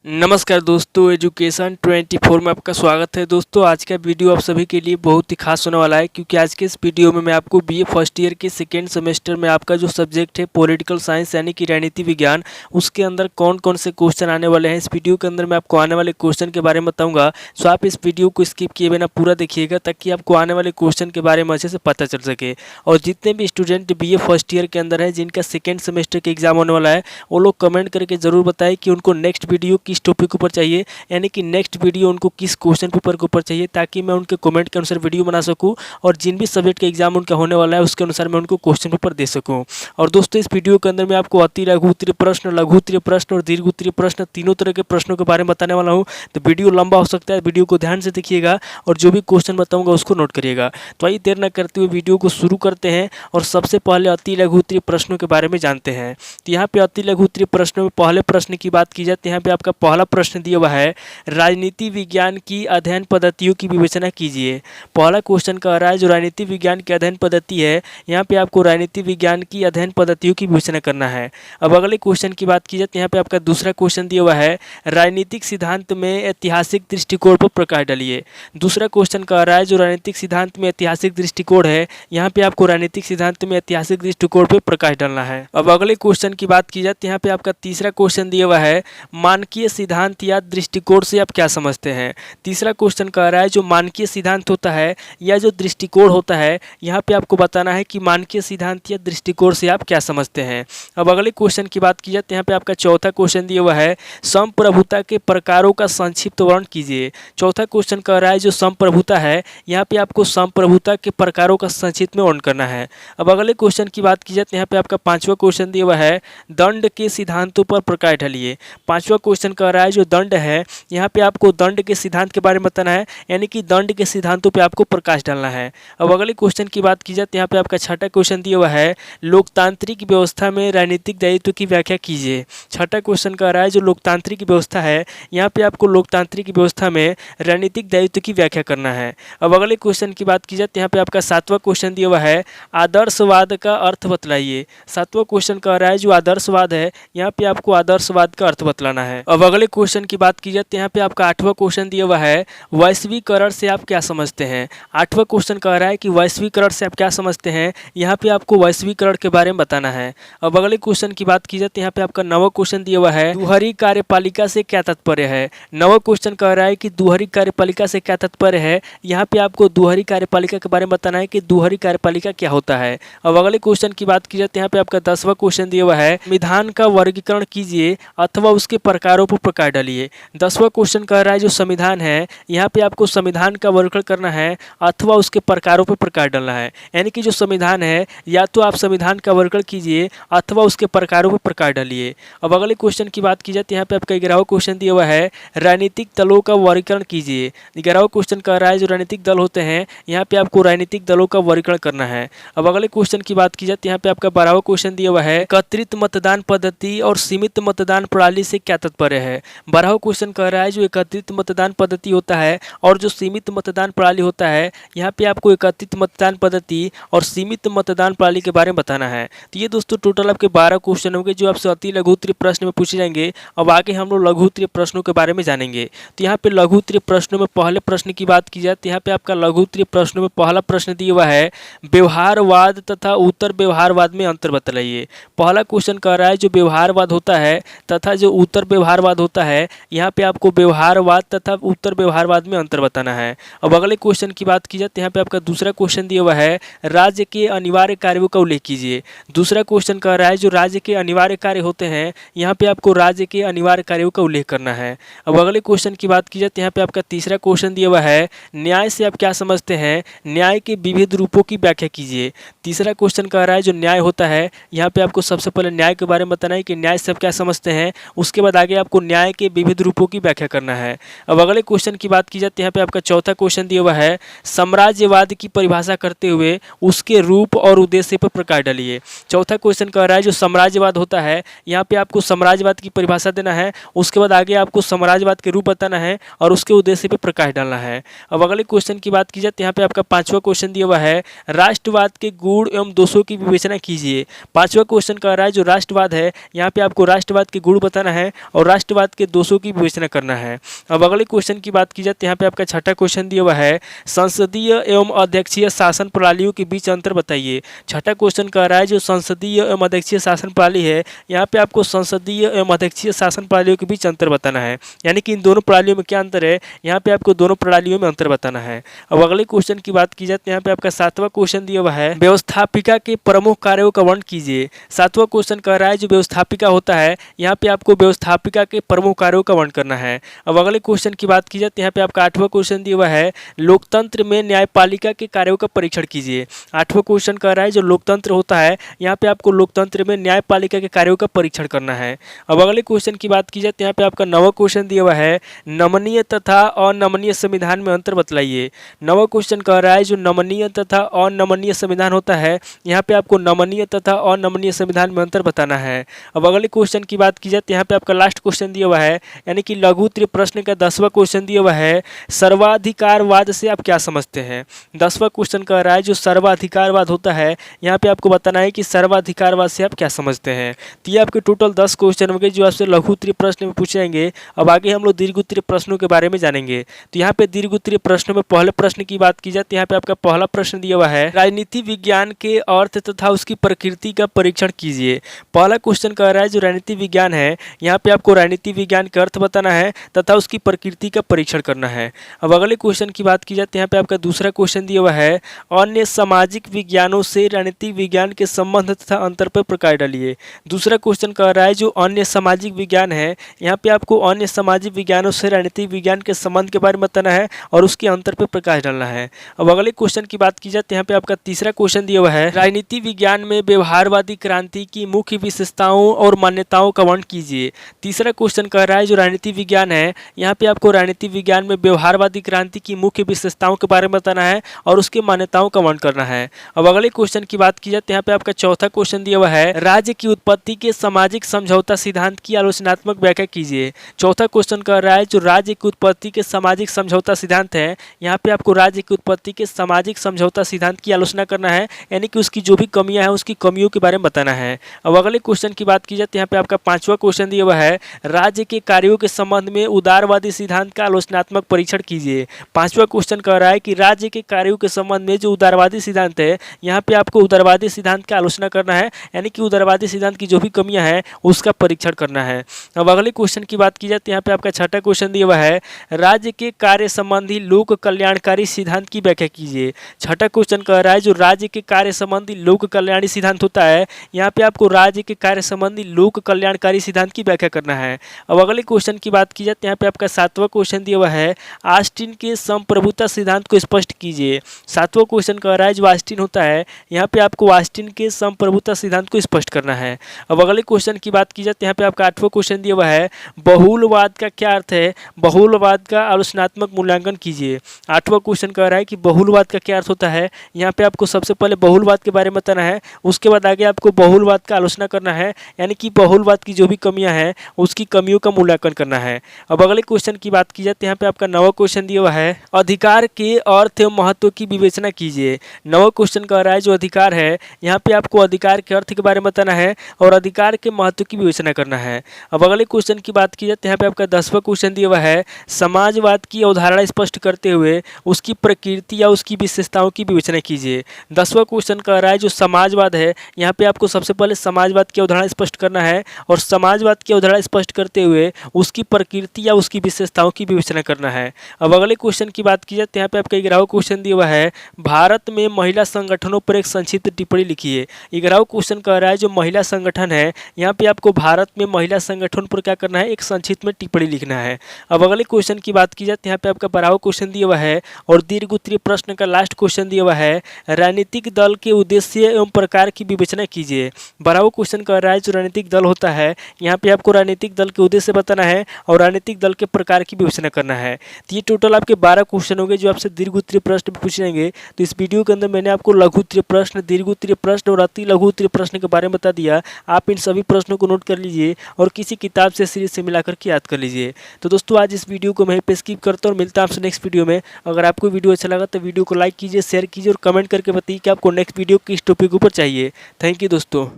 नमस्कार दोस्तों, एजुकेशन 24 में आपका स्वागत है। दोस्तों, आज का वीडियो आप सभी के लिए बहुत ही खास होने वाला है, क्योंकि आज के इस वीडियो में मैं आपको बीए फर्स्ट ईयर के सेकेंड सेमेस्टर में आपका जो सब्जेक्ट है पॉलिटिकल साइंस यानी कि राजनीति विज्ञान, उसके अंदर कौन कौन से क्वेश्चन आने वाले हैं। इस वीडियो के अंदर मैं आपको आने वाले क्वेश्चन के बारे में बताऊँगा। सो आप इस वीडियो को स्किप किए बिना पूरा देखिएगा, ताकि आपको आने वाले क्वेश्चन के बारे में अच्छे से पता चल सके। और जितने भी स्टूडेंट बीए फर्स्ट ईयर के अंदर है, जिनका सेकेंड सेमेस्टर का एग्जाम होने वाला है, वो लोग कमेंट करके ज़रूर बताएं कि उनको नेक्स्ट वीडियो किस टॉपिक ऊपर चाहिए, यानी कि नेक्स्ट वीडियो उनको किस क्वेश्चन पेपर के ऊपर चाहिए, ताकि मैं उनके कमेंट के अनुसार वीडियो बना सकूं और जिन भी सब्जेक्ट का एग्जाम उनका होने वाला है उसके अनुसार मैं उनको क्वेश्चन पेपर दे सकूं। और दोस्तों, इस वीडियो के अंदर मैं आपको अति लघु उत्तरीय प्रश्न, लघु उत्तरीय प्रश्न और दीर्घ उत्तरीय प्रश्न, तीनों तरह के प्रश्नों के बारे में बताने वाला हूँ। तो वीडियो लंबा हो सकता है, वीडियो को ध्यान से देखिएगा और जो भी क्वेश्चन बताऊँगा उसको नोट करिएगा। तो आइए देर न करते हुए वीडियो को शुरू करते हैं और सबसे पहले अति लघु उत्तरीय प्रश्नों के बारे में जानते हैं। तो यहाँ पे अति लघु उत्तरीय प्रश्नों में पहले प्रश्न की बात की जाए तो यहाँ पे आपका पहला प्रश्न दिया हुआ है, राजनीति विज्ञान की अध्ययन पद्धतियों की विवेचना कीजिए। पहला क्वेश्चन कह रहा है जो राजनीति विज्ञान की अध्ययन पद्धति है, यहाँ पे आपको राजनीति विज्ञान की अध्ययन पद्धतियों की विवेचना करना है। अब अगले क्वेश्चन की बात की जाए तो यहाँ पे आपका दूसरा क्वेश्चन दिया हुआ है, राजनीतिक सिद्धांत में ऐतिहासिक दृष्टिकोण पर प्रकाश डालिए। दूसरा क्वेश्चन कह रहा है जो राजनीतिक सिद्धांत में ऐतिहासिक दृष्टिकोण है, यहाँ पे आपको राजनीतिक सिद्धांत में ऐतिहासिक दृष्टिकोण पर प्रकाश डालना है। अब अगले क्वेश्चन की बात की जाए तो यहाँ पे आपका तीसरा क्वेश्चन दिया हुआ है, मानकीय सिद्धांत या दृष्टिकोण से आप क्या समझते हैं। तीसरा क्वेश्चन कह रहा है जो मानकीय सिद्धांत होता है या जो दृष्टिकोण होता है, यहाँ पे आपको बताना है कि मानकीय सिद्धांत या दृष्टिकोण से आप क्या समझते हैं। अब अगले क्वेश्चन की बात की जाए तो यहाँ पे आपका चौथा क्वेश्चन दिया हुआ है, संप्रभुता के प्रकारों का संक्षिप्त वर्णन कीजिए। चौथा क्वेश्चन कह रहा है जो संप्रभुता है, यहाँ पे आपको संप्रभुता के प्रकारों का संक्षिप्त में वर्णन करना है। अब अगले क्वेश्चन की बात की जाए तो यहाँ पे आपका पांचवा क्वेश्चन दिया हुआ है, दंड के सिद्धांतों पर प्रकाश डालिए। पांचवा क्वेश्चन कह रहा है जो दंड है, यहाँ पे आपको दंड के सिद्धांत के बारे में बताना है, यानी कि दंड के सिद्धांतों पे आपको प्रकाश डालना है। अब अगले क्वेश्चन की बात की जाए तो यहाँ पे आपका छठा क्वेश्चन दिया हुआ है, लोकतांत्रिक व्यवस्था में राजनीतिक दायित्व की व्याख्या कीजिए। छठा क्वेश्चन कह रहा है जो लोकतांत्रिक व्यवस्था है, यहाँ पे आपको लोकतांत्रिक व्यवस्था में राजनीतिक दायित्व की व्याख्या करना है। अब अगले क्वेश्चन की बात की जाए तो यहाँ पे आपका सातवां क्वेश्चन दिया हुआ है, आदर्शवाद का अर्थ बतलाइए। सातवां क्वेश्चन कह रहा है जो आदर्शवाद है, यहाँ पे आपको आदर्शवाद का अर्थ बतलाना है। अब अगले क्वेश्चन की बात की जाए तो यहाँ पे आपका आठवां क्वेश्चन दिया हुआ है, वैश्वीकरण से आप क्या समझते हैं। आठवां क्वेश्चन कह रहा है कि वैश्वीकरण से आप क्या समझते हैं, यहाँ पे आपको वैश्वीकरण के बारे में बताना है। अब अगले क्वेश्चन की बात की जाए तो यहाँ पे आपका नवा क्वेश्चन दिया हुआ है, दुहरी कार्यपालिका से क्या तात्पर्य है। नवा क्वेश्चन कह रहा है कि दुहरी कार्यपालिका से क्या तात्पर्य है, यहाँ पे आपको दुहरी कार्यपालिका के बारे में बताना है कि दुहरी कार्यपालिका क्या होता है। अब अगले क्वेश्चन की बात की जाए तो यहाँ पे आपका 10वां क्वेश्चन दिया हुआ है, संविधान का वर्गीकरण कीजिए अथवा उसके प्रकारों पर प्रकाश डालिए। 10वां क्वेश्चन कह रहा है जो संविधान है, यहाँ पे आपको संविधान का वर्गीकरण करना है अथवा उसके प्रकारों पर प्रकाश डालना है, यानी कि जो संविधान है या तो आप संविधान का वर्गीकरण कीजिए अथवा उसके प्रकारों पर प्रकाश डालिए। अब अगले क्वेश्चन की बात की जाए तो यहाँ पे आपका 11वां क्वेश्चन दिया हुआ है, राजनीतिक दलों का वर्गीकरण कीजिए। 11वां क्वेश्चन कह रहा है जो राजनीतिक दल होते हैं, यहाँ पे आपको राजनीतिक दलों का वर्गीकरण करना है। अब अगले क्वेश्चन की बात की जाए तो यहाँ पे आपका 12वां क्वेश्चन दिया हुआ है, एकत्रित मतदान पद्धति और सीमित मतदान प्रणाली से क्या तात्पर्य है। 12वां क्वेश्चन कह रहा है जो एकत्रित मतदान पद्धति होता है और जो सीमित मतदान प्रणाली होता है, यहाँ पे आपको एकत्रित मतदान पद्धति और सीमित मतदान प्रणाली के बारे में बताना है। तो ये दोस्तों टोटल आपके 12 क्वेश्चन होंगे जो आपसे अति लघु उत्तरीय प्रश्न में पूछे जाएंगे। अब आगे हम लोग लघु उत्तरीय प्रश्नों के बारे में जानेंगे। तो यहाँ पे लघु उत्तरीय प्रश्नों में पहले प्रश्न की बात की जाए तो यहाँ पे आपका लघु उत्तरीय प्रश्नों में पहला प्रश्न दिया हुआ है, व्यवहारवाद तथा उत्तर व्यवहारवाद में अंतर बतलाइए। पहला क्वेश्चन कह रहा है जो व्यवहारवाद होता है तथा जो उत्तर व्यवहारवाद होता है, यहाँ पे आपको व्यवहारवाद तथा उत्तर व्यवहारवाद में अंतर बताना है। अब अगले क्वेश्चन की बात की जाए तो यहाँ पे आपका दूसरा क्वेश्चन दिया हुआ है, राज्य के अनिवार्य कार्यों का उल्लेख कीजिए। दूसरा क्वेश्चन कह रहा है जो राज्य के अनिवार्य कार्य होते हैं, यहाँ पे आपको राज्य के अनिवार्य कार्यों का उल्लेख करना है। अब अगले क्वेश्चन की बात की जाए तो यहाँ पे आपका तीसरा क्वेश्चन दिया हुआ है, न्याय से आप क्या समझते हैं, न्याय के विविध रूपों की व्याख्या कीजिए। तीसरा क्वेश्चन कह रहा है जो न्याय होता है, यहाँ पे आपको सबसे पहले न्याय के बारे में बताना है कि न्याय से आप क्या समझते हैं, उसके बाद आगे आपको न्याय के विविध रूपों की व्याख्या करना है। अब अगले क्वेश्चन की बात की जाए तो यहाँ पे आपका चौथा क्वेश्चन दिया हुआ है, साम्राज्यवाद की परिभाषा करते हुए उसके रूप और उद्देश्य पर प्रकाश डालिए। चौथा क्वेश्चन कह रहा है जो साम्राज्यवाद होता है, यहाँ पे आपको साम्राज्यवाद की परिभाषा देना है, उसके बाद आगे आपको साम्राज्यवाद के रूप बताना है और उसके उद्देश्य पर प्रकाश डालना है। अब अगले क्वेश्चन की बात की जाए तो यहाँ पे आपका पांचवा क्वेश्चन दिया हुआ है, राष्ट्रवाद के गुण एवं दोषों की विवेचना कीजिए। पांचवा क्वेश्चन कह रहा है जो राष्ट्रवाद है, यहाँ पे आपको राष्ट्रवाद के गुण बताना है और राष्ट्रवाद के दोषों की विवेचना करना है। अब अगले क्वेश्चन की बात की जाए तो यहाँ पे आपका छठा क्वेश्चन दिया हुआ है, संसदीय एवं अध्यक्षीय शासन प्रणालियों के बीच अंतर बताइए। छठा क्वेश्चन कह रहा है जो संसदीय एवं अध्यक्षीय शासन प्रणाली है, यहाँ पे आपको संसदीय एवं अध्यक्षीय शासन प्रणालियों के बीच अंतर बताना है, यानी कि इन दोनों प्रणालियों में क्या अंतर है, यहाँ पे आपको दोनों प्रणालियों में अंतर बताना है। अब अगले क्वेश्चन की बात की जाए तो यहाँ पे आपका सातवां क्वेश्चन दिया हुआ है, व्यवस्थापिका के प्रमुख कार्यों का वर्णन कीजिए। सातवां क्वेश्चन कह रहा है जो व्यवस्थापिका होता है, यहाँ पे आपको व्यवस्थापिका के प्रमुख कार्यों का वर्णन करना है। अब अगले क्वेश्चन की बात की जाए तो यहाँ पे आपका आठवां क्वेश्चन दिया हुआ है, लोकतंत्र में न्यायपालिका के कार्यों का परीक्षण कीजिए। आठवां क्वेश्चन कह रहा है जो लोकतंत्र होता है, यहाँ पे आपको लोकतंत्र में न्यायपालिका के कार्यों का परीक्षण करना है। अब अगले क्वेश्चन की बात की जाए तो यहाँ पे आपका नवा क्वेश्चन दिया हुआ है, नमनीय तथा अनमनीय संविधान में अंतर बतलाइए। नवा क्वेश्चन कह रहा है जो नमनीय तथा अनमनीय संविधान होता है, यहाँ पे आपको नमनीय तथा अनमनीय संविधान में अंतर बताना है। अब अगले क्वेश्चन की बात की जाए तो यहाँ पे आपका लास्ट क्वेश्चन दिया हुआ है, यानी कि लघु उत्तरीय प्रश्न का 10वां क्वेश्चन दिया हुआ है, सर्वाधिकारवाद से आप क्या समझते हैं। 10वां क्वेश्चन कह रहा है जो सर्वाधिकारवाद होता है, यहाँ पे आपको बताना है कि सर्वाधिकारवाद से आप क्या समझते हैं। तो ये आपके टोटल 10 क्वेश्चन हो गए जो आपसे लघु उत्तरीय प्रश्न में पूछे जाएंगे। अब आगे हम लोग दीर्घ उत्तरीय प्रश्नों के बारे में जानेंगे। तो यहाँ पे दीर्घ उत्तरीय प्रश्नों में पहले प्रश्न की बात की जाए तो यहाँ पे आपका पहला प्रश्न दिया हुआ है, राजनीति विज्ञान के अर्थ तथा उसकी प्रकृति का परीक्षण कीजिए। पहला क्वेश्चन कह रहा है जो राजनीति विज्ञान है, यहाँ पे आपको राजनीति विज्ञान का अर्थ बताना है तथा उसकी प्रकृति का परीक्षण करना है। अब अगले क्वेश्चन की बात की जाए तो यहाँ पे आपका दूसरा क्वेश्चन दिया हुआ है, अन्य सामाजिक विज्ञानों से राजनीति विज्ञान के संबंध तथा अंतर पर प्रकाश डालिए। दूसरा क्वेश्चन कह रहा है जो अन्य सामाजिक विज्ञान है, यहाँ पे आपको अन्य सामाजिक विज्ञानों से राजनीति विज्ञान के संबंध के बारे में बताना है और उसके अंतर पर प्रकाश डालना है। अब अगले क्वेश्चन की बात की जाए तो यहाँ पे आपका तीसरा क्वेश्चन दिया हुआ है, राजनीति विज्ञान में व्यवहारवादी क्रांति की मुख्य विशेषताओं और मान्यताओं का वर्णन कीजिए। तीसरा क्वेश्चन कह रहा है जो राजनीति विज्ञान है, यहाँ पे आपको राजनीति विज्ञान में व्यवहारवादी क्रांति की मुख्य विशेषताओं के बारे में बताना है और उसके मान्यताओं का वर्णन करना है। अब अगले क्वेश्चन की बात की जाए तो यहाँ पे आपका चौथा क्वेश्चन दिया हुआ है, राज्य की उत्पत्ति के सामाजिक समझौता सिद्धांत की आलोचनात्मक व्याख्या कीजिए। चौथा क्वेश्चन कह रहा है जो राज्य की उत्पत्ति के सामाजिक समझौता सिद्धांत है, यहाँ पे आपको राज्य की उत्पत्ति के सामाजिक समझौता सिद्धांत की आलोचना करना है, यानी कि उसकी जो भी कमियां हैं उसकी कमियों के बारे में बताना है। अब अगले क्वेश्चन की बात की जाए तो यहाँ पे आपका पांचवा क्वेश्चन दिया हुआ है, राज्य के कार्यों के संबंध में उदारवादी सिद्धांत का आलोचनात्मक परीक्षण कीजिए। पांचवा क्वेश्चन कह रहा है कि राज्य के कार्यों के संबंध में जो उदारवादी सिद्धांत है, यहाँ पे आपको उदारवादी सिद्धांत का आलोचना करना है, यानी कि उदारवादी सिद्धांत की जो भी कमियां हैं उसका परीक्षण करना है। अब अगले क्वेश्चन की बात की जाए तो यहाँ पे आपका छठा क्वेश्चन दिया हुआ है, राज्य के कार्य संबंधी लोक कल्याणकारी सिद्धांत की व्याख्या कीजिए। छठा क्वेश्चन कह रहा है जो राज्य के कार्य संबंधी लोक कल्याणी सिद्धांत होता है, यहाँ पे आपको राज्य के कार्य संबंधी लोक कल्याणकारी सिद्धांत की व्याख्या करना है। अब अगले क्वेश्चन की बात की जाए तो यहाँ पे आपका सातवां क्वेश्चन दिया हुआ है, ऑस्टिन के संप्रभुता सिद्धांत को स्पष्ट कीजिए। सातवां क्वेश्चन कह रहा है जो ऑस्टिन होता है, यहाँ पे आपको ऑस्टिन के संप्रभुता सिद्धांत को स्पष्ट करना है। अब अगले क्वेश्चन की बात की जाए तो यहाँ पे आपका आठवां क्वेश्चन दिया हुआ है, बहुलवाद का क्या अर्थ है, बहुलवाद का आलोचनात्मक मूल्यांकन कीजिए। आठवां क्वेश्चन कह रहा है कि बहुलवाद का क्या अर्थ होता है, यहाँ पे आपको सबसे पहले बहुलवाद के बारे में बताना है, उसके बाद आगे आपको बहुलवाद का आलोचना करना है, यानी कि बहुलवाद की जो भी कमियां हैं उसकी कमियों का मूल्यांकन करना है। अब अगले क्वेश्चन की बात की जाए तो यहाँ पे आपका नवा क्वेश्चन दिया हुआ है, अधिकार के अर्थ एवं महत्व की विवेचना कीजिए। नवा क्वेश्चन कह रहा है जो अधिकार है, यहाँ पे आपको अधिकार के अर्थ के बारे में बताना है और अधिकार के महत्व की विवेचना करना है। अब अगले क्वेश्चन की बात की जाए तो यहाँ पे आपका 10वां क्वेश्चन दिया हुआ है, समाजवाद की अवधारणा स्पष्ट करते हुए उसकी प्रकृति या उसकी विशेषताओं की विवेचना कीजिए। 10वां क्वेश्चन कह रहा है जो समाजवाद है, यहाँ पे आपको सबसे पहले समाजवाद की अवधारणा स्पष्ट करना है और समाजवाद की अवधारणा स्पष्ट करते हुए उसकी प्रकृति या उसकी विशेषताओं की विवेचना करना है। अब अगले क्वेश्चन की बात की जाए तो यहाँ पे आपका 11वां क्वेश्चन दिया हुआ है, भारत में महिला संगठनों पर एक संक्षिप्त टिप्पणी लिखिए। 11वां क्वेश्चन कह रहा है जो महिला संगठन है, यहाँ पे आपको भारत में महिला संगठन पर क्या करना है, एक संक्षिप्त में टिप्पणी लिखना है। अब अगले क्वेश्चन की बात की जाए तो यहाँ पे आपका 12वां क्वेश्चन दिया हुआ है और दीर्घ उत्तरीय प्रश्न का लास्ट क्वेश्चन दिया हुआ है, राजनीतिक दल के उद्देश्य एवं प्रकार की विवेचना कीजिए। 12वां क्वेश्चन कह रहा है जो राजनीतिक दल होता है, यहाँ पे आपको राजनीतिक दल के उद्देश्य बताना है और राजनीतिक दल के प्रकार की विवेचना करना है। तो ये टोटल आपके 12 क्वेश्चन होंगे जो आपसे दीर्घ उत्तरीय प्रश्न पूछे जाएंगे। तो इस वीडियो के अंदर मैंने आपको लघु उत्तरीय प्रश्न, दीर्घ उत्तरीय प्रश्न और अति लघु उत्तरीय प्रश्न के बारे में बता दिया। आप इन सभी प्रश्नों को नोट कर लीजिए और किसी किताब से सीरीज से मिलाकर के याद कर लीजिए। तो दोस्तों आज इस वीडियो को मैं पे स्किप करता हूँ और मिलता हूँ आपसे नेक्स्ट वीडियो में। अगर आपको वीडियो अच्छा लगा तो वीडियो को लाइक कीजिए, शेयर कीजिए और कमेंट करके बताइए कि आपको नेक्स्ट वीडियो किस टॉपिक ऊपर चाहिए। थैंक यू दोस्तों।